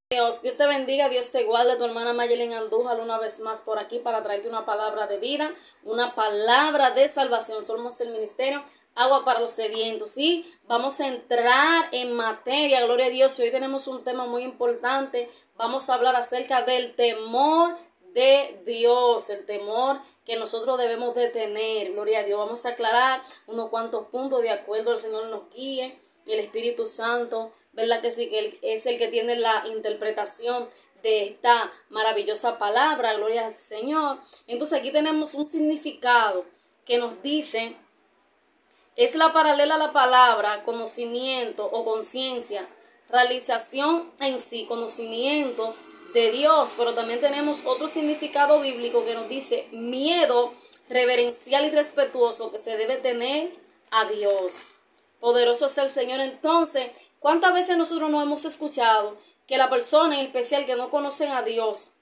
Dios te bendiga, Dios te guarde, tu hermana Mayelin Andújar una vez más por aquí para traerte una palabra de vida, una palabra de salvación. Somos el ministerio Agua para los Sedientos y vamos a entrar en materia, gloria a Dios. Y hoy tenemos un tema muy importante, vamos a hablar acerca del temor de Dios, el temor que nosotros debemos de tener, gloria a Dios. Vamos a aclarar unos cuantos puntos de acuerdo al Señor nos guíe y el Espíritu Santo, ¿verdad que sí? Que Él es el que tiene la interpretación de esta maravillosa palabra, gloria al Señor. Entonces aquí tenemos un significado que nos dice, es la paralela a la palabra conocimiento o conciencia, realización en sí, conocimiento de Dios, pero también tenemos otro significado bíblico que nos dice miedo reverencial y respetuoso que se debe tener a Dios. Poderoso es el Señor. Entonces, ¿cuántas veces nosotros no hemos escuchado que la persona en especial que no conocen a Dios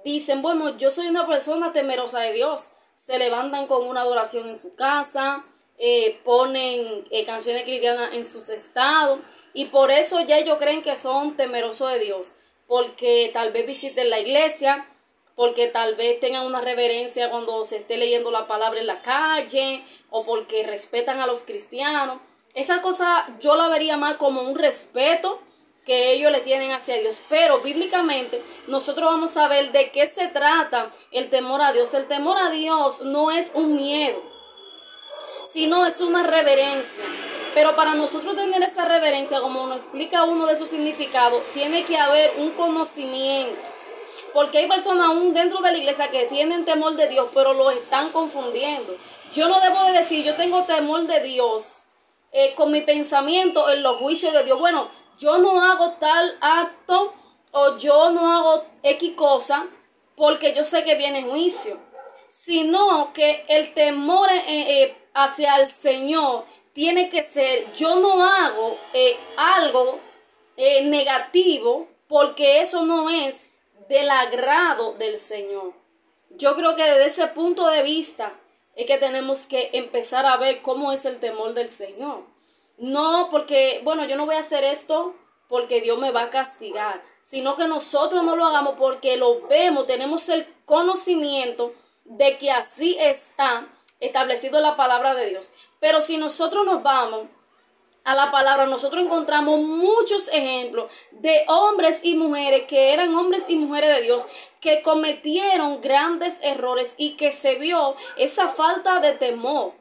dicen, bueno, yo soy una persona temerosa de Dios? Se levantan con una adoración en su casa, ponen canciones cristianas en sus estados y por eso ya ellos creen que son temerosos de Dios, porque tal vez visiten la iglesia, porque tal vez tengan una reverencia cuando se esté leyendo la palabra en la calle, o porque respetan a los cristianos. Esa cosa yo la vería más como un respeto que ellos le tienen hacia Dios. Pero bíblicamente nosotros vamos a ver de qué se trata el temor a Dios. El temor a Dios no es un miedo, sino es una reverencia. Pero para nosotros tener esa reverencia, como nos explica uno de sus significados, tiene que haber un conocimiento. Porque hay personas aún dentro de la iglesia que tienen temor de Dios, pero lo están confundiendo. Yo no debo de decir, yo tengo temor de Dios con mi pensamiento en los juicios de Dios. Bueno, yo no hago tal acto o yo no hago X cosa porque yo sé que viene juicio. Sino que el temor hacia el Señor tiene que ser, yo no hago algo negativo porque eso no es del agrado del Señor. Yo creo que desde ese punto de vista es que tenemos que empezar a ver cómo es el temor del Señor. No porque, bueno, yo no voy a hacer esto porque Dios me va a castigar, sino que nosotros no lo hagamos porque lo vemos, tenemos el conocimiento de que así está establecido en la palabra de Dios. Pero si nosotros nos vamos a la palabra, nosotros encontramos muchos ejemplos de hombres y mujeres que eran hombres y mujeres de Dios, que cometieron grandes errores y que se vio esa falta de temor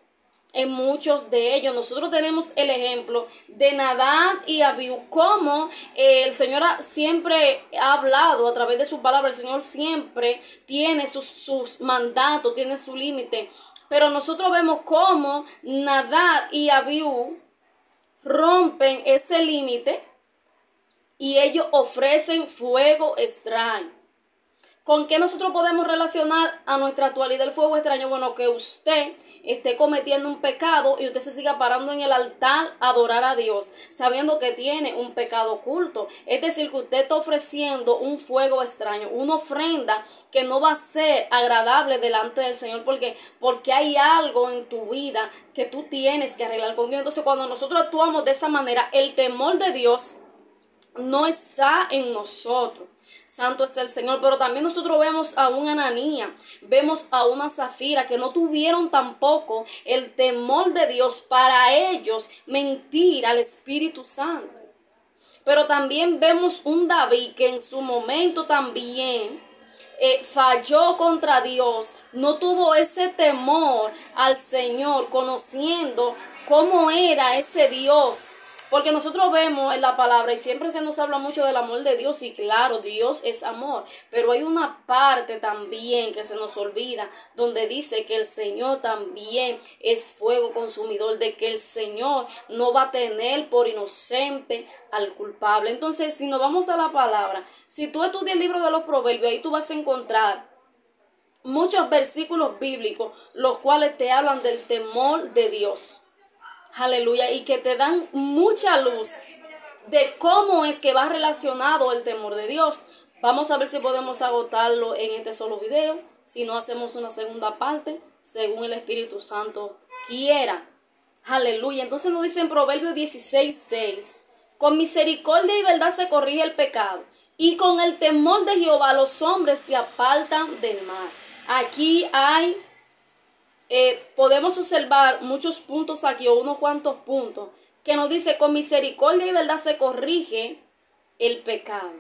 en muchos de ellos. Nosotros tenemos el ejemplo de Nadab y Abiú, como el Señor siempre ha hablado a través de su palabra. El Señor siempre tiene sus mandatos, tiene su límite, pero nosotros vemos cómo Nadab y Abiú rompen ese límite y ellos ofrecen fuego extraño. ¿Con qué nosotros podemos relacionar a nuestra actualidad el fuego extraño? Bueno, que usted esté cometiendo un pecado y usted se siga parando en el altar a adorar a Dios, sabiendo que tiene un pecado oculto. Es decir, que usted está ofreciendo un fuego extraño, una ofrenda que no va a ser agradable delante del Señor, porque hay algo en tu vida que tú tienes que arreglar con Dios. Entonces, cuando nosotros actuamos de esa manera, el temor de Dios no está en nosotros. Santo es el Señor. Pero también nosotros vemos a un Ananías, vemos a una Zafira que no tuvieron tampoco el temor de Dios para ellos mentir al Espíritu Santo. Pero también vemos un David que en su momento también falló contra Dios, no tuvo ese temor al Señor, conociendo cómo era ese Dios. Porque nosotros vemos en la palabra y siempre se nos habla mucho del amor de Dios, y claro, Dios es amor, pero hay una parte también que se nos olvida, donde dice que el Señor también es fuego consumidor, de que el Señor no va a tener por inocente al culpable. Entonces, si nos vamos a la palabra, si tú estudias el libro de los Proverbios, ahí tú vas a encontrar muchos versículos bíblicos, los cuales te hablan del temor de Dios. Aleluya, y que te dan mucha luz de cómo es que va relacionado el temor de Dios. Vamos a ver si podemos agotarlo en este solo video, si no hacemos una segunda parte, según el Espíritu Santo quiera. Aleluya. Entonces nos dice en Proverbios 16:6, con misericordia y verdad se corrige el pecado, Y con el temor de Jehová los hombres se apartan del mal. Aquí hay, podemos observar muchos puntos aquí, o unos cuantos puntos, que nos dice, con misericordia y verdad se corrige el pecado.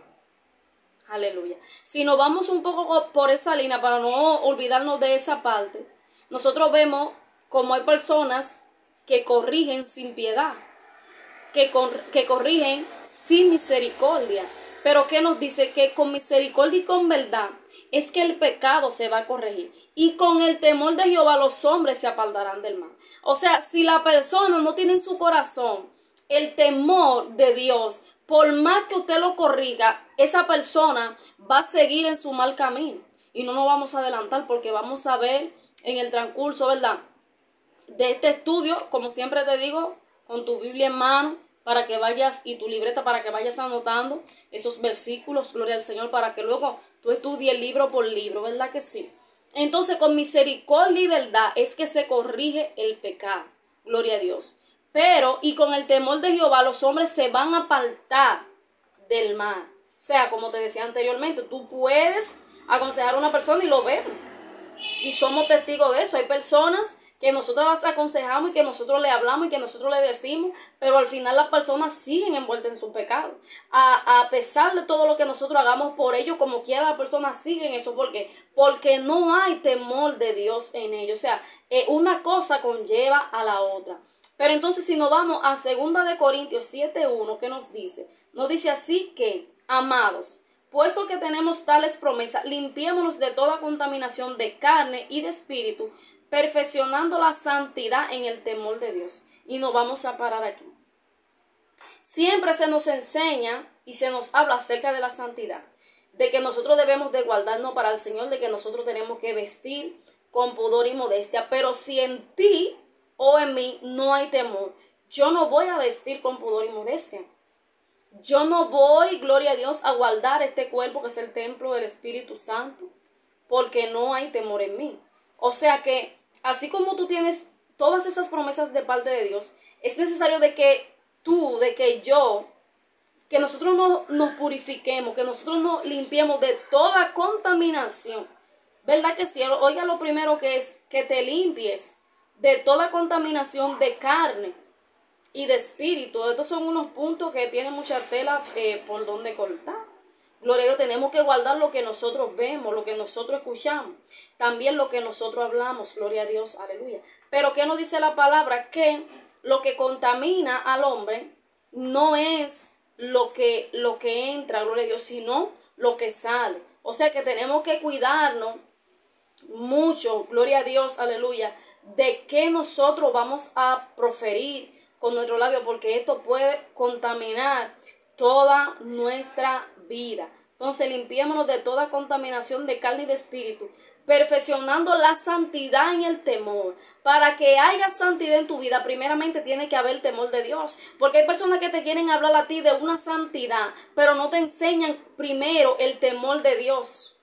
Aleluya. Si nos vamos un poco por esa línea, para no olvidarnos de esa parte, nosotros vemos como hay personas que corrigen sin piedad, que corrigen sin misericordia. Pero ¿qué nos dice? Que con misericordia y con verdad es que el pecado se va a corregir. Y con el temor de Jehová los hombres se apartarán del mal. O sea, si la persona no tiene en su corazón el temor de Dios, por más que usted lo corrija, esa persona va a seguir en su mal camino. Y no nos vamos a adelantar porque vamos a ver en el transcurso, ¿verdad?, de este estudio, como siempre te digo, con tu Biblia en mano, para que vayas, y tu libreta, para que vayas anotando esos versículos, gloria al Señor, para que luego tú estudies libro por libro, ¿verdad que sí? Entonces, con misericordia y verdad es que se corrige el pecado, gloria a Dios. Pero, y con el temor de Jehová, los hombres se van a apartar del mal. O sea, como te decía anteriormente, tú puedes aconsejar a una persona y lo vemos. Y somos testigos de eso. Hay personas que nosotros las aconsejamos y que nosotros le hablamos y que nosotros le decimos, pero al final las personas siguen envueltas en su pecado. A pesar de todo lo que nosotros hagamos por ellos, como quiera las personas siguen eso. ¿Por qué? Porque no hay temor de Dios en ellos. O sea, una cosa conlleva a la otra. Pero entonces si nos vamos a 2 de Corintios 7:1, ¿qué nos dice? Nos dice así que, amados, puesto que tenemos tales promesas, limpiémonos de toda contaminación de carne y de espíritu, perfeccionando la santidad en el temor de Dios. Y nos vamos a parar aquí. Siempre se nos enseña y se nos habla acerca de la santidad, de que nosotros debemos de guardarnos para el Señor, de que nosotros tenemos que vestir con pudor y modestia. Pero si en ti o en mí no hay temor, yo no voy a vestir con pudor y modestia. Yo no voy, gloria a Dios, a guardar este cuerpo que es el templo del Espíritu Santo, porque no hay temor en mí. O sea que, así como tú tienes todas esas promesas de parte de Dios, es necesario de que tú, de que yo, que nosotros nos purifiquemos, que nosotros nos limpiemos de toda contaminación. ¿Verdad que sí? Oiga, lo primero que es que te limpies de toda contaminación de carne y de espíritu. Estos son unos puntos que tienen mucha tela por donde cortar. Gloria a Dios, tenemos que guardar lo que nosotros vemos, lo que nosotros escuchamos, también lo que nosotros hablamos, gloria a Dios, aleluya. Pero ¿qué nos dice la palabra? Que lo que contamina al hombre no es lo que entra, gloria a Dios, sino lo que sale. O sea que tenemos que cuidarnos mucho, gloria a Dios, aleluya, de que nosotros vamos a proferir con nuestro labio, porque esto puede contaminar toda nuestra vida. Entonces limpiémonos de toda contaminación de carne y de espíritu, perfeccionando la santidad en el temor. Para que haya santidad en tu vida, primeramente tiene que haber temor de Dios, porque hay personas que te quieren hablar a ti de una santidad, pero no te enseñan primero el temor de Dios.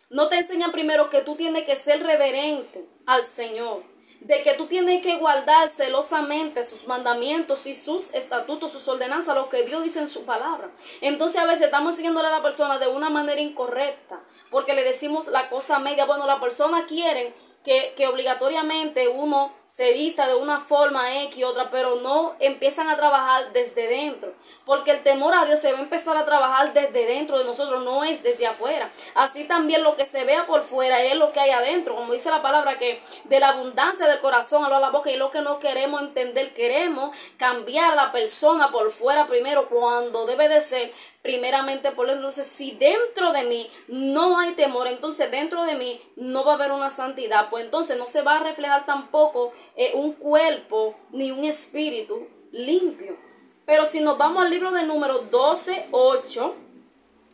No te enseñan primero que tú tienes que ser reverente al Señor, de que tú tienes que guardar celosamente sus mandamientos y sus estatutos, sus ordenanzas, lo que Dios dice en su palabra. Entonces a veces estamos siguiéndole a la persona de una manera incorrecta, porque le decimos la cosa media. Bueno, la persona quiere que obligatoriamente uno se vista de una forma X y otra, pero no empiezan a trabajar desde dentro, porque el temor a Dios se va a empezar a trabajar desde dentro de nosotros, no es desde afuera. Así también lo que se vea por fuera es lo que hay adentro, como dice la palabra, que de la abundancia del corazón habla la boca, y lo que no queremos entender, queremos cambiar a la persona por fuera primero, cuando debe de ser primeramente por dentro. Entonces, si dentro de mí no hay temor, entonces dentro de mí no va a haber una santidad, pues entonces no se va a reflejar tampoco un cuerpo ni un espíritu limpio. Pero si nos vamos al libro de Números 12:8,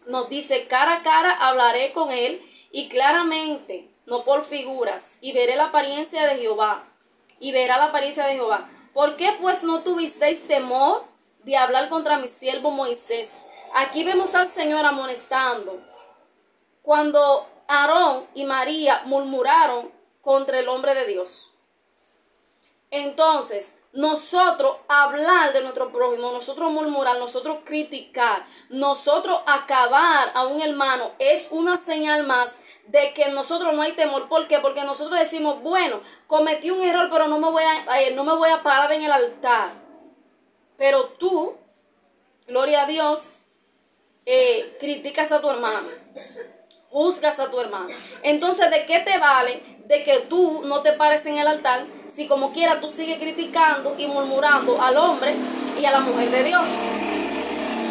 nos dice: cara a cara hablaré con él, y claramente, no por figuras, y veré la apariencia de Jehová, y verá la apariencia de Jehová. ¿Por qué pues no tuvisteis temor de hablar contra mi siervo Moisés? Aquí vemos al Señor amonestando cuando Aarón y María murmuraron contra el hombre de Dios. Entonces, nosotros hablar de nuestro prójimo, nosotros murmurar, nosotros criticar, nosotros acabar a un hermano, es una señal más de que en nosotros no hay temor. ¿Por qué? Porque nosotros decimos, bueno, cometí un error, pero no me voy a parar en el altar. Pero tú, gloria a Dios, criticas a tu hermano, juzgas a tu hermano. Entonces, ¿de qué te vale de que tú no te pares en el altar si como quiera tú sigues criticando y murmurando al hombre y a la mujer de Dios?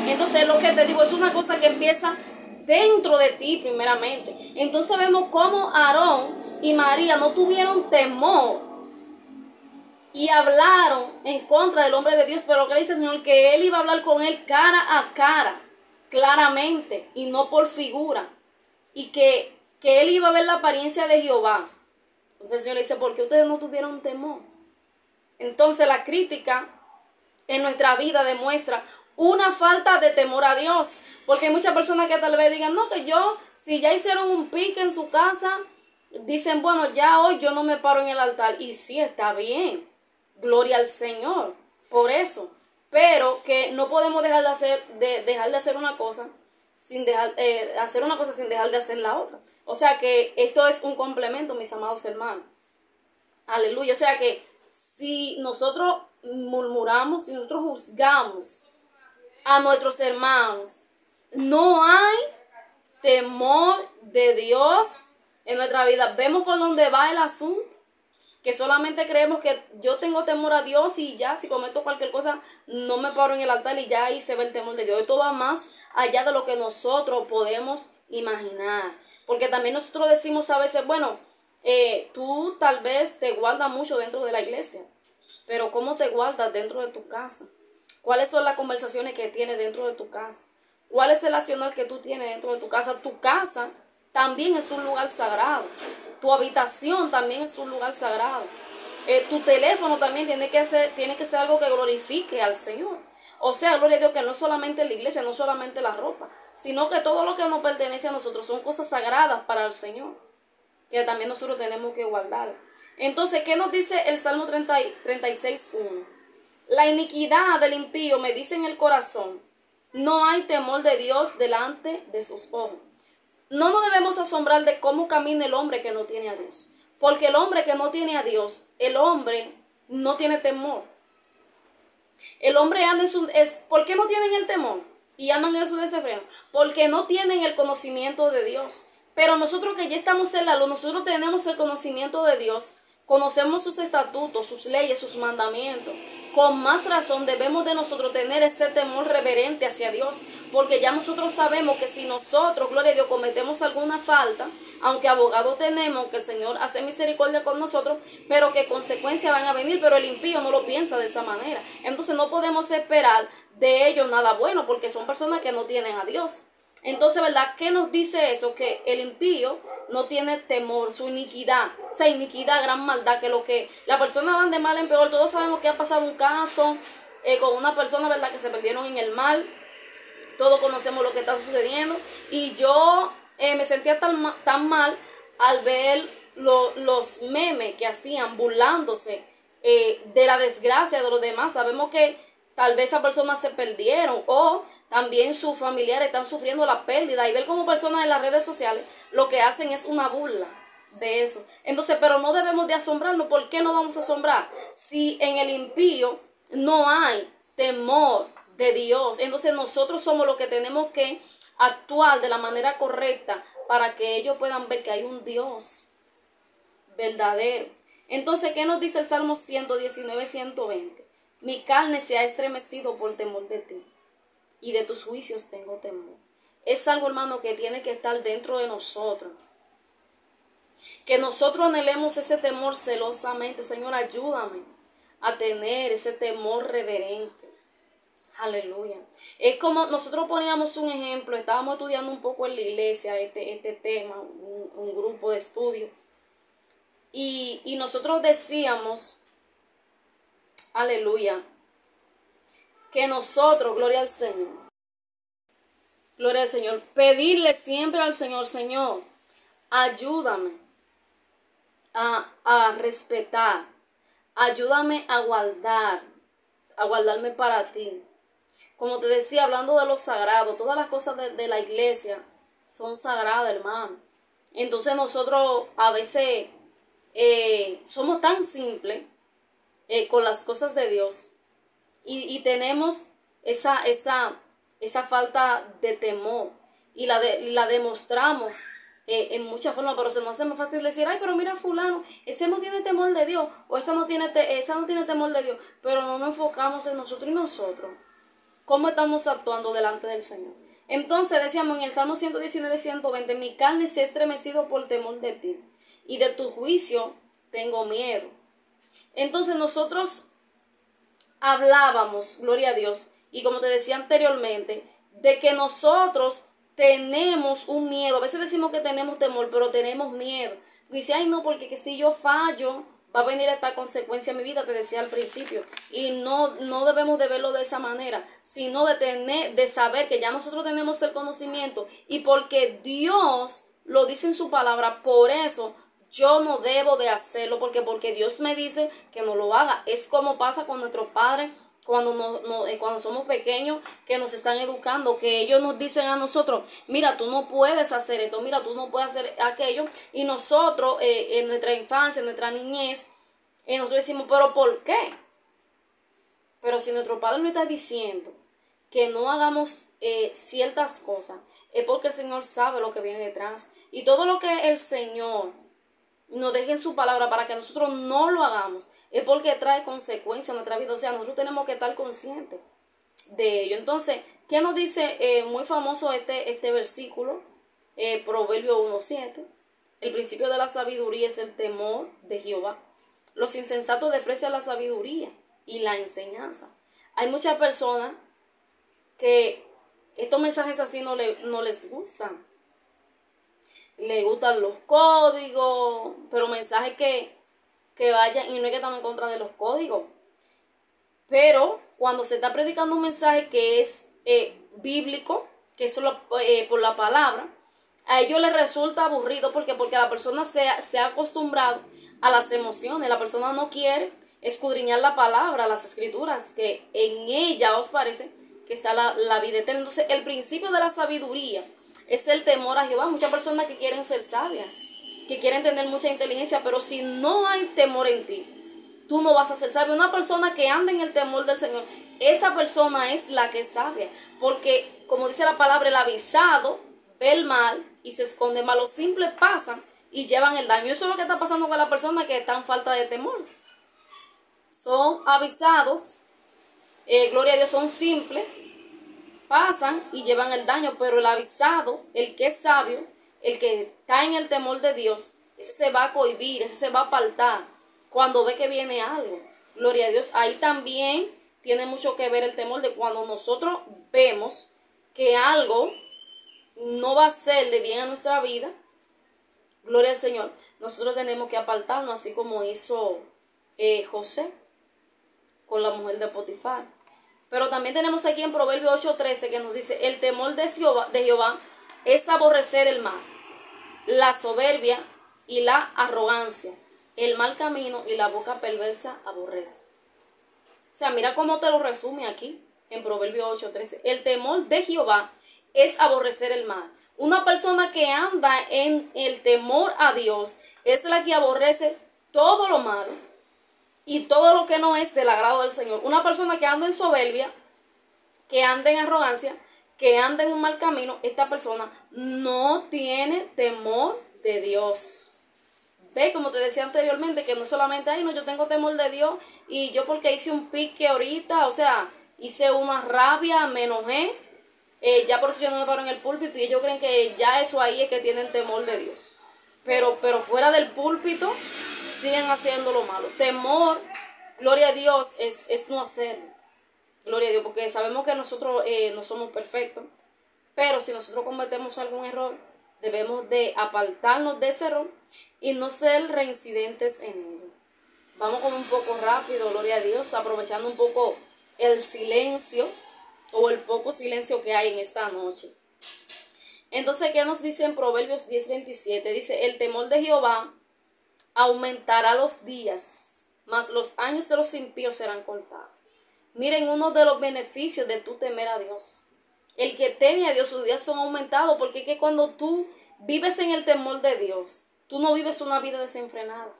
Entonces, lo que te digo es una cosa que empieza dentro de ti primeramente. Entonces vemos cómo Aarón y María no tuvieron temor y hablaron en contra del hombre de Dios, pero que dice el Señor que él iba a hablar con él cara a cara, claramente, y no por figura, y que él iba a ver la apariencia de Jehová. Entonces el Señor le dice, ¿por qué ustedes no tuvieron temor? Entonces la crítica en nuestra vida demuestra una falta de temor a Dios, porque hay muchas personas que tal vez digan, no, que yo, si ya hicieron un pique en su casa, dicen, bueno, ya hoy yo no me paro en el altar, y sí, está bien, gloria al Señor por eso, pero que no podemos dejar de hacer una cosa sin dejar hacer una cosa sin dejar de hacer la otra. O sea que esto es un complemento, mis amados hermanos. Aleluya. O sea que si nosotros murmuramos, si nosotros juzgamos a nuestros hermanos, no hay temor de Dios en nuestra vida. Vemos por dónde va el asunto, que solamente creemos que yo tengo temor a Dios y ya, si cometo cualquier cosa, no me paro en el altar y ya ahí se ve el temor de Dios. Esto va más allá de lo que nosotros podemos imaginar. Porque también nosotros decimos a veces, bueno, tú tal vez te guardas mucho dentro de la iglesia, pero ¿cómo te guardas dentro de tu casa? ¿Cuáles son las conversaciones que tienes dentro de tu casa? ¿Cuál es el accionar que tú tienes dentro de tu casa? Tu casa también es un lugar sagrado. Tu habitación también es un lugar sagrado. Tu teléfono también tiene que ser algo que glorifique al Señor. O sea, gloria a Dios, que no solamente la iglesia, no solamente la ropa, sino que todo lo que nos pertenece a nosotros son cosas sagradas para el Señor, que también nosotros tenemos que guardar. Entonces, ¿qué nos dice el Salmo 36:1? La iniquidad del impío me dice en el corazón, no hay temor de Dios delante de sus ojos. No nos debemos asombrar de cómo camina el hombre que no tiene a Dios. Porque el hombre que no tiene a Dios, el hombre no tiene temor. El hombre anda en su... ¿Por qué no tienen el temor? Y andan en su desenfreno. Porque no tienen el conocimiento de Dios. Pero nosotros que ya estamos en la luz, nosotros tenemos el conocimiento de Dios. Conocemos sus estatutos, sus leyes, sus mandamientos. Con más razón debemos de nosotros tener ese temor reverente hacia Dios, porque ya nosotros sabemos que si nosotros, gloria a Dios, cometemos alguna falta, aunque abogado tenemos, que el Señor hace misericordia con nosotros, pero que consecuencias van a venir, pero el impío no lo piensa de esa manera. Entonces no podemos esperar de ellos nada bueno, porque son personas que no tienen a Dios. Entonces, ¿verdad? ¿Qué nos dice eso? Que el impío no tiene temor, su iniquidad, o sea, iniquidad, gran maldad, que lo que la persona van de mal en peor. Todos sabemos que ha pasado un caso con una persona, ¿verdad?, que se perdieron en el mal. Todos conocemos lo que está sucediendo. Y yo me sentía tan mal al ver los memes que hacían burlándose de la desgracia de los demás. Sabemos que tal vez esas personas se perdieron o también sus familiares están sufriendo la pérdida, y ver como personas en las redes sociales lo que hacen es una burla de eso. Entonces, pero no debemos de asombrarnos. ¿Por qué no vamos a asombrar? Si en el impío no hay temor de Dios, entonces nosotros somos los que tenemos que actuar de la manera correcta para que ellos puedan ver que hay un Dios verdadero. Entonces, ¿qué nos dice el Salmo 119:120? Mi carne se ha estremecido por temor de ti, y de tus juicios tengo temor. Es algo, hermano, que tiene que estar dentro de nosotros. Que nosotros anhelemos ese temor celosamente. Señor, ayúdame a tener ese temor reverente. Aleluya. Es como nosotros poníamos un ejemplo, estábamos estudiando un poco en la iglesia este tema, un grupo de estudio. Y nosotros decíamos, aleluya, que nosotros, gloria al Señor, pedirle siempre al Señor, Señor, ayúdame a respetar, ayúdame a guardarme para ti. Como te decía, hablando de lo sagrado, todas las cosas de la iglesia son sagradas, hermano. Entonces nosotros a veces somos tan simples con las cosas de Dios y tenemos esa falta de temor y la demostramos en muchas formas, pero se nos hace más fácil decir, ay, pero mira fulano, ese no tiene temor de Dios, o esa no tiene temor de Dios, pero no nos enfocamos en nosotros y nosotros. ¿Cómo estamos actuando delante del Señor? Entonces decíamos en el Salmo 119, 120, mi carne se ha estremecido por temor de ti, y de tu juicio tengo miedo. Entonces nosotros hablábamos, gloria a Dios, y como te decía anteriormente, de que nosotros tenemos un miedo. A veces decimos que tenemos temor, pero tenemos miedo. Dice, ay no, porque que si yo fallo, va a venir esta consecuencia en mi vida, te decía al principio. Y no debemos de verlo de esa manera, sino de saber que ya nosotros tenemos el conocimiento. Y porque Dios lo dice en su palabra, por eso yo no debo de hacerlo, porque Dios me dice que no lo haga. Es como pasa con nuestros padres cuando somos pequeños, que nos están educando, que ellos nos dicen a nosotros, mira, tú no puedes hacer esto, mira, tú no puedes hacer aquello, y nosotros en nuestra infancia, en nuestra niñez, nosotros decimos, pero ¿por qué? Pero si nuestro padre nos está diciendo que no hagamos ciertas cosas, es porque el Señor sabe lo que viene detrás, y todo lo que el Señor nos deje en su palabra para que nosotros no lo hagamos, es porque trae consecuencias en nuestra vida. O sea, nosotros tenemos que estar conscientes de ello. Entonces, ¿qué nos dice muy famoso este versículo? Proverbio 1:7. El principio de la sabiduría es el temor de Jehová. Los insensatos desprecian la sabiduría y la enseñanza. Hay muchas personas que estos mensajes así no les gustan. Le gustan los códigos, pero mensajes que vayan, y no es que estamos en contra de los códigos, pero cuando se está predicando un mensaje que es bíblico, que es solo por la palabra, a ellos les resulta aburrido, porque la persona se ha acostumbrado a las emociones, la persona no quiere escudriñar la palabra, las escrituras, que en ella os parece que está la vida eterna. Entonces el principio de la sabiduría es el temor a Jehová. Muchas personas que quieren ser sabias, que quieren tener mucha inteligencia, pero si no hay temor en ti, tú no vas a ser sabio. Una persona que anda en el temor del Señor, esa persona es la que es sabia, porque como dice la palabra, el avisado ve el mal y se esconde mal. Los simples pasan y llevan el daño. Eso es lo que está pasando con la persona que está en falta de temor. Son avisados, gloria a Dios, son simples, pasan y llevan el daño, pero el avisado, el que es sabio, el que está en el temor de Dios, ese se va a cohibir, ese se va a apartar cuando ve que viene algo. Gloria a Dios. Ahí también tiene mucho que ver el temor de cuando nosotros vemos que algo no va a ser de bien a nuestra vida. Gloria al Señor. Nosotros tenemos que apartarnos, así como hizo José con la mujer de Potifar. Pero también tenemos aquí en Proverbios 8:13 que nos dice, el temor de Jehová es aborrecer el mal, la soberbia y la arrogancia, el mal camino y la boca perversa aborrece. O sea, mira cómo te lo resume aquí en Proverbios 8:13. El temor de Jehová es aborrecer el mal. Una persona que anda en el temor a Dios es la que aborrece todo lo malo y todo lo que no es del agrado del Señor. Una persona que anda en soberbia, que anda en arrogancia, que anda en un mal camino, esta persona no tiene temor de Dios. ¿Ves? Como te decía anteriormente, que no solamente, ay, no, yo tengo temor de Dios, y yo porque hice un pique ahorita, o sea, hice una rabia, me enojé, ya por eso yo no me paro en el púlpito, y ellos creen que ya eso ahí es que tienen temor de Dios. Pero fuera del púlpito siguen haciendo lo malo. Temor, gloria a Dios, es no hacerlo. Gloria a Dios, porque sabemos que nosotros no somos perfectos, pero si nosotros cometemos algún error, debemos de apartarnos de ese error y no ser reincidentes en ello. Vamos con un poco rápido, gloria a Dios, aprovechando un poco el silencio o el poco silencio que hay en esta noche. Entonces, ¿qué nos dice en Proverbios 10:27? Dice, el temor de Jehová aumentará los días, mas los años de los impíos serán cortados. Miren, uno de los beneficios de tú temer a Dios. El que teme a Dios, sus días son aumentados, porque es que cuando tú vives en el temor de Dios, tú no vives una vida desenfrenada.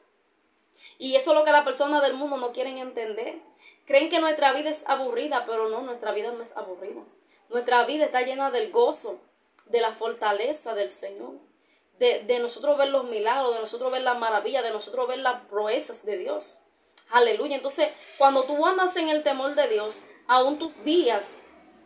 Y eso es lo que las personas del mundo no quieren entender. Creen que nuestra vida es aburrida, pero no, nuestra vida no es aburrida. Nuestra vida está llena del gozo, de la fortaleza del Señor, de nosotros ver los milagros, de nosotros ver las maravillas, de nosotros ver las proezas de Dios. Aleluya. Entonces, cuando tú andas en el temor de Dios, aún tus días,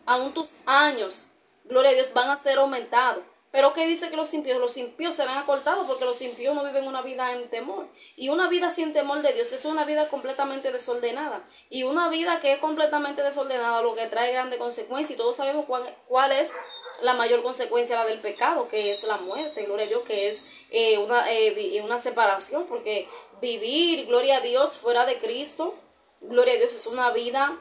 aún tus años, gloria a Dios, van a ser aumentados. Pero ¿qué dice que los impíos serán acortados? Porque los impíos no viven una vida en temor. Y una vida sin temor de Dios es una vida completamente desordenada. Y una vida que es completamente desordenada lo que trae grandes consecuencias. Y todos sabemos cuál es la mayor consecuencia, la del pecado, que es la muerte. Gloria a Dios, que es una separación. Porque vivir, gloria a Dios, fuera de Cristo, gloria a Dios, es una vida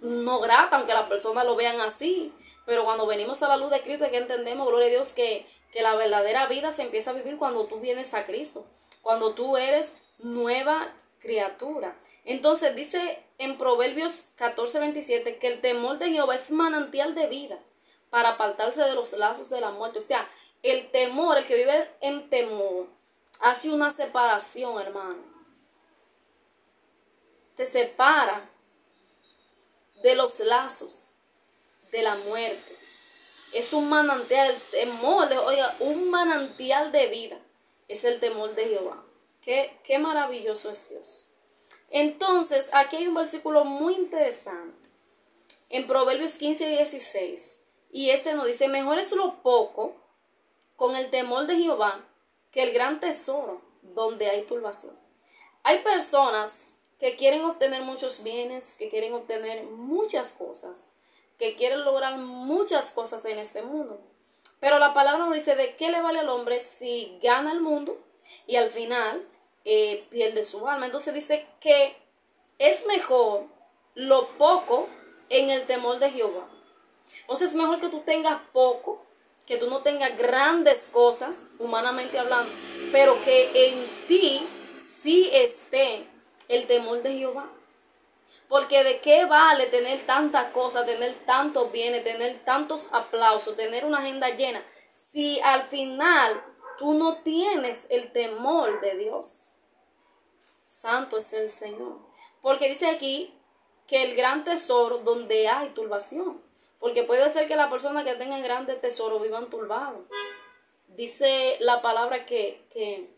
no grata, aunque las personas lo vean así. Pero cuando venimos a la luz de Cristo es que entendemos, gloria a Dios, que la verdadera vida se empieza a vivir cuando tú vienes a Cristo, cuando tú eres nueva criatura. Entonces dice en Proverbios 14:27 que el temor de Jehová es manantial de vida para apartarse de los lazos de la muerte. O sea, el temor, el que vive en temor, hace una separación, hermano. Te separa de los lazos de la muerte. Es un manantial, el temor, oiga, un manantial de vida. Es el temor de Jehová. Qué maravilloso es Dios. Entonces, aquí hay un versículo muy interesante. En Proverbios 15:16. Y nos dice, mejor es lo poco con el temor de Jehová que el gran tesoro donde hay turbación. Hay personas que quieren obtener muchos bienes, que quieren obtener muchas cosas, que quieren lograr muchas cosas en este mundo. Pero la palabra nos dice, ¿de qué le vale al hombre si gana el mundo y al final pierde su alma? Entonces dice que es mejor lo poco en el temor de Jehová. O sea, es mejor que tú tengas poco, que tú no tengas grandes cosas, humanamente hablando, pero que en ti sí esté el temor de Jehová. Porque de qué vale tener tantas cosas, tener tantos bienes, tener tantos aplausos, tener una agenda llena, si al final tú no tienes el temor de Dios. Santo es el Señor. Porque dice aquí que el gran tesoro donde hay turbación. Porque puede ser que la persona que tenga grandes tesoros vivan turbados. Dice la palabra que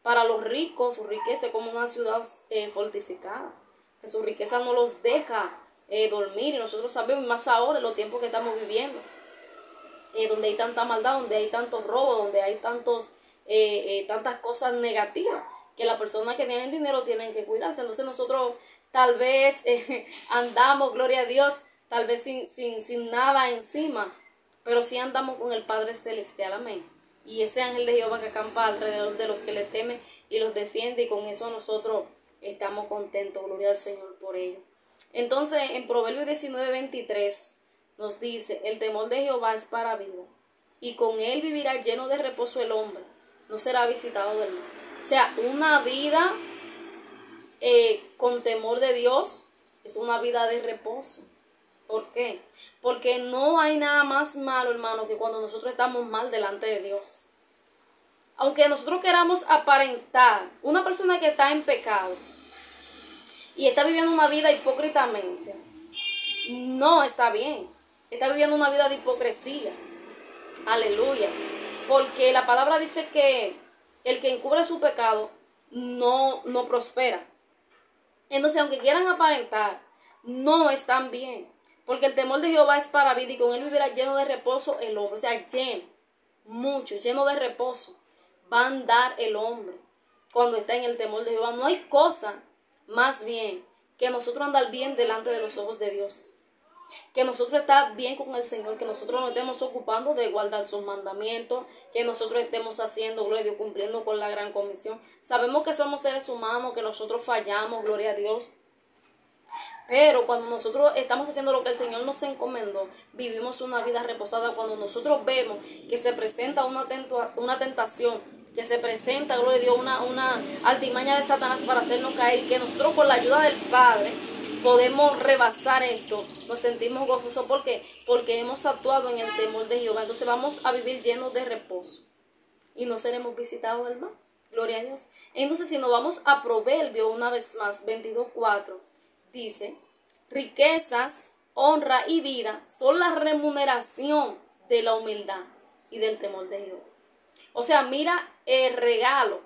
para los ricos su riqueza es como una ciudad fortificada. Que su riqueza no los deja dormir. Y nosotros sabemos, más ahora en los tiempos que estamos viviendo, donde hay tanta maldad, donde hay tantos robos, donde hay tantas cosas negativas, que las personas que tienen dinero tienen que cuidarse. Entonces nosotros tal vez andamos, gloria a Dios, tal vez sin nada encima, pero sí andamos con el Padre Celestial, amén. Y ese ángel de Jehová que acampa alrededor de los que le temen y los defiende, y con eso nosotros estamos contentos, gloria al Señor por ello. Entonces en Proverbios 19:23 nos dice, el temor de Jehová es para vida, y con él vivirá lleno de reposo el hombre, no será visitado del mal. O sea, una vida con temor de Dios es una vida de reposo. ¿Por qué? Porque no hay nada más malo, hermano, que cuando nosotros estamos mal delante de Dios. Aunque nosotros queramos aparentar, una persona que está en pecado y está viviendo una vida hipócritamente, no está bien. Está viviendo una vida de hipocresía. Aleluya. Porque la palabra dice que el que encubre su pecado no prospera. Entonces, aunque quieran aparentar, no están bien. Porque el temor de Jehová es para vida, y con él vivirá lleno de reposo el hombre. O sea, lleno de reposo va a andar el hombre cuando está en el temor de Jehová. No hay cosa más bien que nosotros andar bien delante de los ojos de Dios. Que nosotros estar bien con el Señor, que nosotros nos estemos ocupando de guardar sus mandamientos, que nosotros estemos haciendo, gloria a Dios, cumpliendo con la gran comisión. Sabemos que somos seres humanos, que nosotros fallamos, gloria a Dios. Pero cuando nosotros estamos haciendo lo que el Señor nos encomendó, vivimos una vida reposada. Cuando nosotros vemos que se presenta una tentación que se presenta, gloria a Dios, una altimaña de Satanás para hacernos caer, y que nosotros con la ayuda del Padre podemos rebasar esto, nos sentimos gozosos. ¿Por qué? Porque hemos actuado en el temor de Jehová. Entonces vamos a vivir llenos de reposo y no seremos visitados del mal. Gloria a Dios. Entonces, si nos vamos a Proverbio una vez más, 22:4, dice: riquezas, honra y vida son la remuneración de la humildad y del temor de Jehová. O sea, mira el regalo,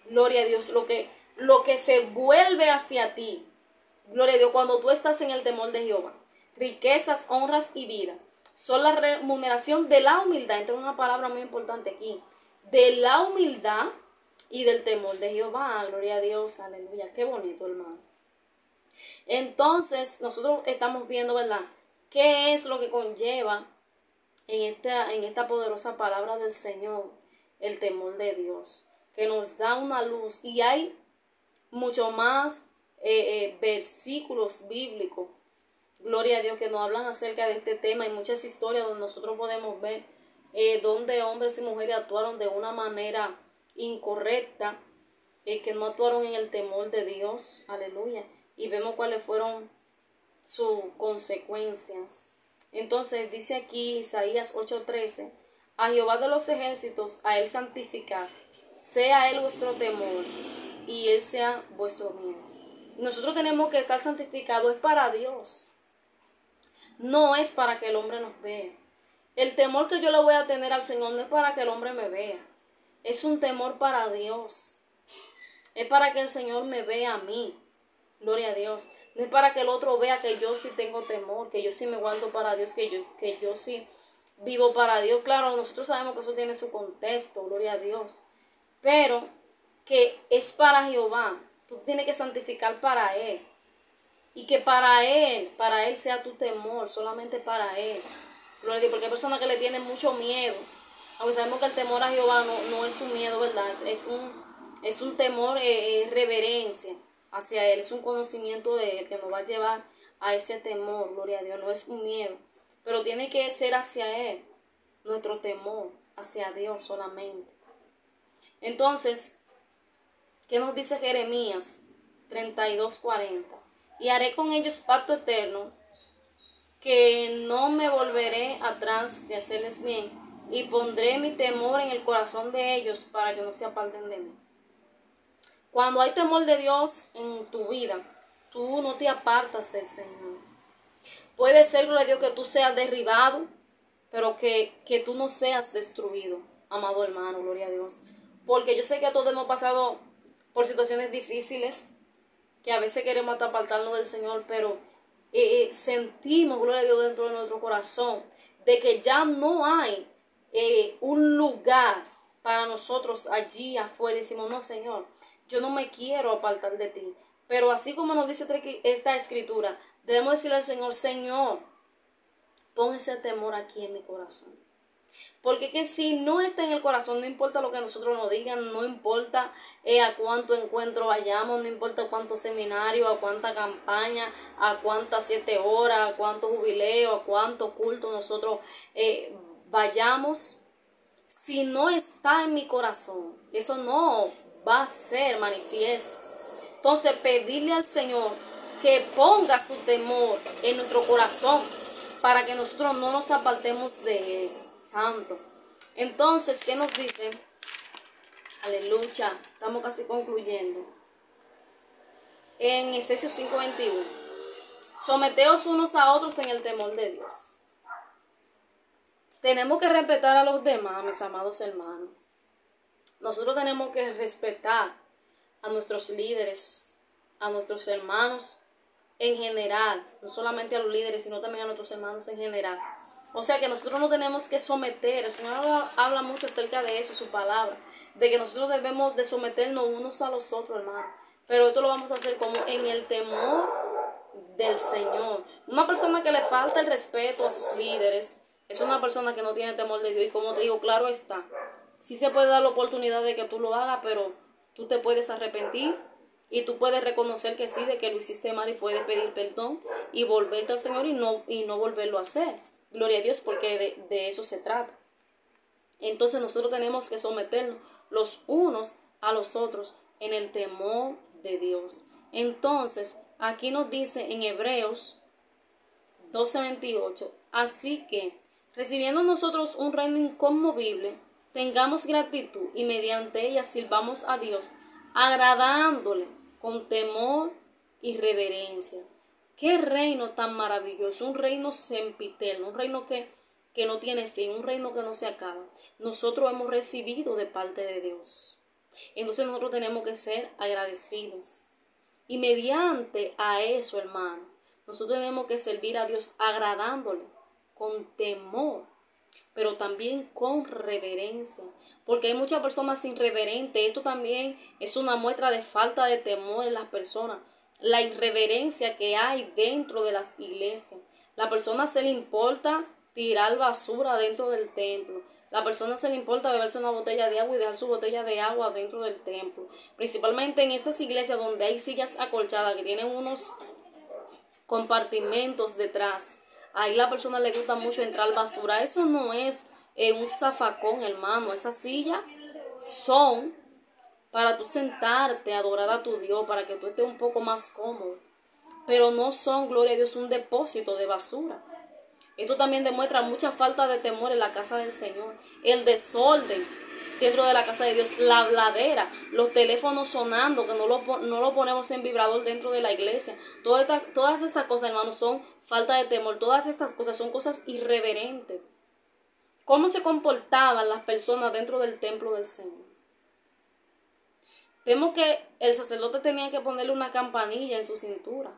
gloria a Dios, lo que se vuelve hacia ti, gloria a Dios, cuando tú estás en el temor de Jehová. Riquezas, honras y vida son la remuneración de la humildad. Entra una palabra muy importante aquí: de la humildad y del temor de Jehová. Gloria a Dios, aleluya. Qué bonito, hermano. Entonces, nosotros estamos viendo, ¿verdad?, qué es lo que conlleva en esta poderosa palabra del Señor, el temor de Dios, que nos da una luz. Y hay mucho más versículos bíblicos, gloria a Dios, que nos hablan acerca de este tema. Hay muchas historias donde nosotros podemos ver donde hombres y mujeres actuaron de una manera incorrecta, que no actuaron en el temor de Dios, aleluya, y vemos cuáles fueron sus consecuencias. Entonces dice aquí Isaías 8:13: a Jehová de los ejércitos, a él santificad, sea él vuestro temor y él sea vuestro miedo. Nosotros tenemos que estar santificados, es para Dios, no es para que el hombre nos vea. El temor que yo le voy a tener al Señor no es para que el hombre me vea, es un temor para Dios, es para que el Señor me vea a mí, gloria a Dios. No es para que el otro vea que yo sí tengo temor, que yo sí me guardo para Dios, que yo sí vivo para Dios. Claro, nosotros sabemos que eso tiene su contexto, gloria a Dios, pero que es para Jehová. Tú tienes que santificar para Él, y que para Él sea tu temor, solamente para Él. Gloria a Dios, porque hay personas que le tienen mucho miedo, aunque sabemos que el temor a Jehová no es un miedo, ¿verdad? Es un temor, reverencia hacia Él, es un conocimiento de Él que nos va a llevar a ese temor, gloria a Dios. No es un miedo, pero tiene que ser hacia Él, nuestro temor hacia Dios solamente. Entonces, ¿qué nos dice Jeremías 32:40? Y haré con ellos pacto eterno, que no me volveré atrás de hacerles bien, y pondré mi temor en el corazón de ellos para que no se aparten de mí. Cuando hay temor de Dios en tu vida, tú no te apartas del Señor. Puede ser, gloria a Dios, que tú seas derribado, pero que tú no seas destruido, amado hermano, gloria a Dios. Porque yo sé que todos hemos pasado por situaciones difíciles, que a veces queremos hasta apartarnos del Señor, pero sentimos, gloria a Dios, dentro de nuestro corazón, de que ya no hay un lugar para nosotros allí afuera. Y decimos: no, Señor, yo no me quiero apartar de ti. Pero así como nos dice esta escritura, debemos decirle al Señor: Señor, pon ese temor aquí en mi corazón. Porque que si no está en el corazón, no importa lo que nosotros nos digan, no importa a cuánto encuentro vayamos, no importa cuántos seminarios, a cuánta campaña, a cuántas 7 horas, a cuántos jubileos, a cuántos cultos nosotros vayamos, si no está en mi corazón, eso no va a ser manifiesto. Entonces, pedirle al Señor que ponga su temor en nuestro corazón para que nosotros no nos apartemos de Él. Santo. Entonces, ¿qué nos dice? Aleluya. Estamos casi concluyendo. En Efesios 5:21. Someteos unos a otros en el temor de Dios. Tenemos que respetar a los demás, mis amados hermanos. Nosotros tenemos que respetar a nuestros líderes, a nuestros hermanos en general. No solamente a los líderes, sino también a nuestros hermanos en general. O sea que nosotros no tenemos que someter. El Señor habla mucho acerca de eso, su palabra, de que nosotros debemos de someternos unos a los otros, hermano. Pero esto lo vamos a hacer como en el temor del Señor. Una persona que le falta el respeto a sus líderes es una persona que no tiene temor de Dios. Y como te digo, claro está, sí se puede dar la oportunidad de que tú lo hagas, pero tú te puedes arrepentir y tú puedes reconocer que sí, de que lo hiciste mal, y puedes pedir perdón y volverte al Señor y no volverlo a hacer. Gloria a Dios, porque de eso se trata. Entonces nosotros tenemos que someternos los unos a los otros en el temor de Dios. Entonces, aquí nos dice en Hebreos 12:28, así que, recibiendo nosotros un reino inconmovible, tengamos gratitud y mediante ella sirvamos a Dios, agradándole con temor y reverencia. Qué reino tan maravilloso, un reino sempiterno, un reino que no tiene fin, un reino que no se acaba. Nosotros hemos recibido de parte de Dios. Entonces nosotros tenemos que ser agradecidos. Y mediante a eso, hermano, nosotros tenemos que servir a Dios agradándole con temor, pero también con reverencia, porque hay muchas personas irreverentes. Esto también es una muestra de falta de temor en las personas, la irreverencia que hay dentro de las iglesias. La persona se le importa tirar basura dentro del templo. La persona se le importa beberse una botella de agua y dejar su botella de agua dentro del templo. Principalmente en esas iglesias donde hay sillas acolchadas que tienen unos compartimentos detrás. Ahí la persona le gusta mucho entrar basura. Eso no es un zafacón, hermano. Esas sillas son para tú sentarte, adorar a tu Dios, para que tú estés un poco más cómodo. Pero no son, gloria a Dios, un depósito de basura. Esto también demuestra mucha falta de temor en la casa del Señor. El desorden dentro de la casa de Dios, la habladera, los teléfonos sonando, que no lo ponemos en vibrador dentro de la iglesia. Todas estas cosas, hermanos, son falta de temor. Todas estas cosas son cosas irreverentes. ¿Cómo se comportaban las personas dentro del templo del Señor? Vemos que el sacerdote tenía que ponerle una campanilla en su cintura.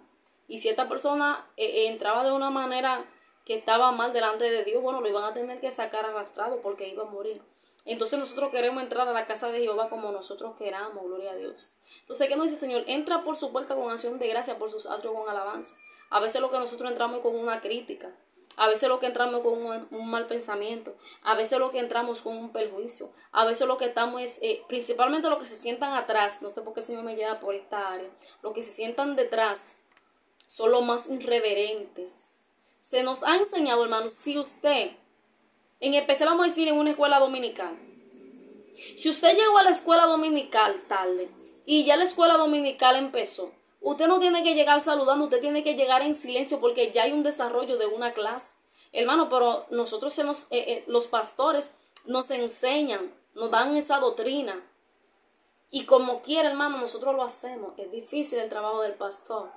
Y si esta persona entraba de una manera que estaba mal delante de Dios, bueno, lo iban a tener que sacar arrastrado porque iba a morir. Entonces nosotros queremos entrar a la casa de Jehová como nosotros queramos, gloria a Dios. Entonces, ¿qué nos dice el Señor? Entra por su puerta con acción de gracia, por sus atrios con alabanza. A veces lo que nosotros entramos es con una crítica. A veces lo que entramos con un mal pensamiento. A veces lo que entramos con un perjuicio. A veces lo que estamos es, principalmente los que se sientan atrás, no sé por qué el Señor me lleva por esta área, los que se sientan detrás son los más irreverentes. Se nos ha enseñado, hermanos, si usted, en especial vamos a decir en una escuela dominical, si usted llegó a la escuela dominical tarde y ya la escuela dominical empezó, usted no tiene que llegar saludando, usted tiene que llegar en silencio porque ya hay un desarrollo de una clase. Hermano, pero nosotros los pastores nos enseñan, nos dan esa doctrina. Y como quiera, hermano, nosotros lo hacemos. Es difícil el trabajo del pastor.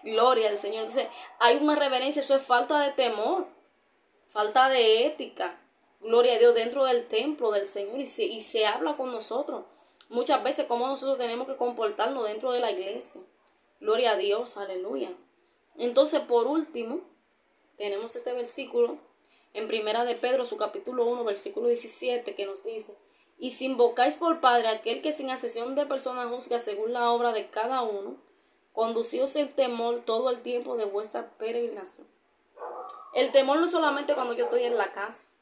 Gloria al Señor. Entonces, hay una reverencia, eso es falta de temor, falta de ética. Gloria a Dios, dentro del templo del Señor, y se habla con nosotros muchas veces cómo nosotros tenemos que comportarnos dentro de la iglesia. Gloria a Dios, aleluya. Entonces, por último, tenemos este versículo en Primera de Pedro, su capítulo 1, versículo 17, que nos dice: y si invocáis por Padre aquel que sin excepción de personas juzga según la obra de cada uno, conducíos en temor todo el tiempo de vuestra peregrinación. El temor no es solamente cuando yo estoy en la casa.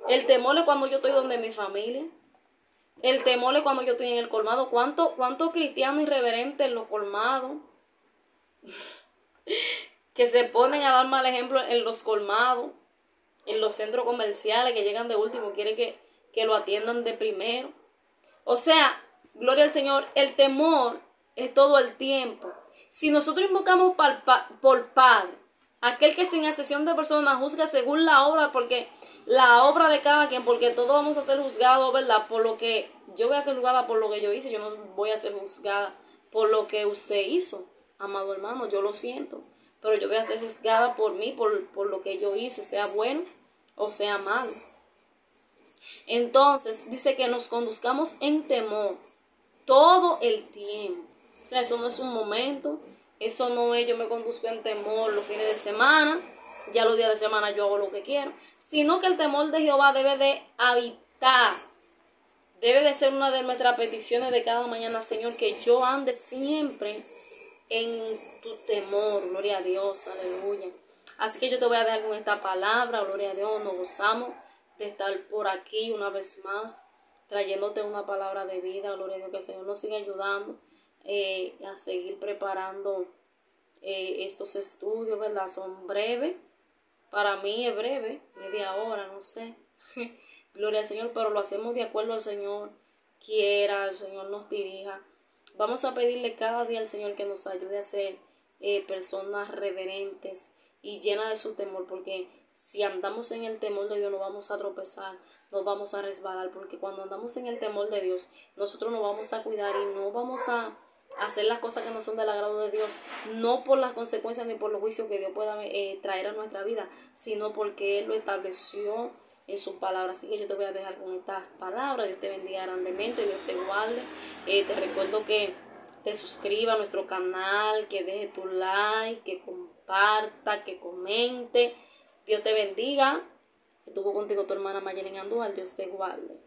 El temor es cuando yo estoy donde mi familia. El temor es cuando yo estoy en el colmado. ¿Cuántos cristianos irreverentes en los colmados? Que se ponen a dar mal ejemplo en los colmados, en los centros comerciales, que llegan de último, quieren que lo atiendan de primero. O sea, gloria al Señor, el temor es todo el tiempo. Si nosotros invocamos por Padre, aquel que sin excepción de personas juzga según la obra, porque la obra de cada quien, porque todos vamos a ser juzgados, ¿verdad? Por lo que yo voy a ser juzgada por lo que yo hice, yo no voy a ser juzgada por lo que usted hizo, amado hermano, yo lo siento, pero yo voy a ser juzgada por mí, por lo que yo hice, sea bueno o sea malo. Entonces, dice que nos conduzcamos en temor todo el tiempo. O sea, eso no es un momento, eso no es yo me conduzco en temor los fines de semana, ya los días de semana yo hago lo que quiero, sino que el temor de Jehová debe de habitar, debe de ser una de nuestras peticiones de cada mañana, Señor, que yo ande siempre en tu temor, gloria a Dios, aleluya. Así que yo te voy a dejar con esta palabra, gloria a Dios, nos gozamos de estar por aquí una vez más, trayéndote una palabra de vida, gloria a Dios, que el Señor nos siga ayudando a seguir preparando estos estudios, ¿verdad? Son breves, para mí es breve, media hora, no sé, Gloria al Señor, pero lo hacemos de acuerdo al Señor quiera, al Señor nos dirija. Vamos a pedirle cada día al Señor que nos ayude a ser personas reverentes y llenas de su temor, porque si andamos en el temor de Dios no vamos a tropezar, no vamos a resbalar, porque cuando andamos en el temor de Dios, nosotros nos vamos a cuidar y no vamos a hacer las cosas que no son del agrado de Dios, no por las consecuencias ni por los juicios que Dios pueda traer a nuestra vida, sino porque Él lo estableció en su palabra. Así que yo te voy a dejar con estas palabras. Dios te bendiga grandemente, Dios te guarde. Te recuerdo que te suscriba a nuestro canal, que deje tu like, que comparta, que comente. Dios te bendiga. Estuvo contigo tu hermana Mayelin Andújar. Dios te guarde.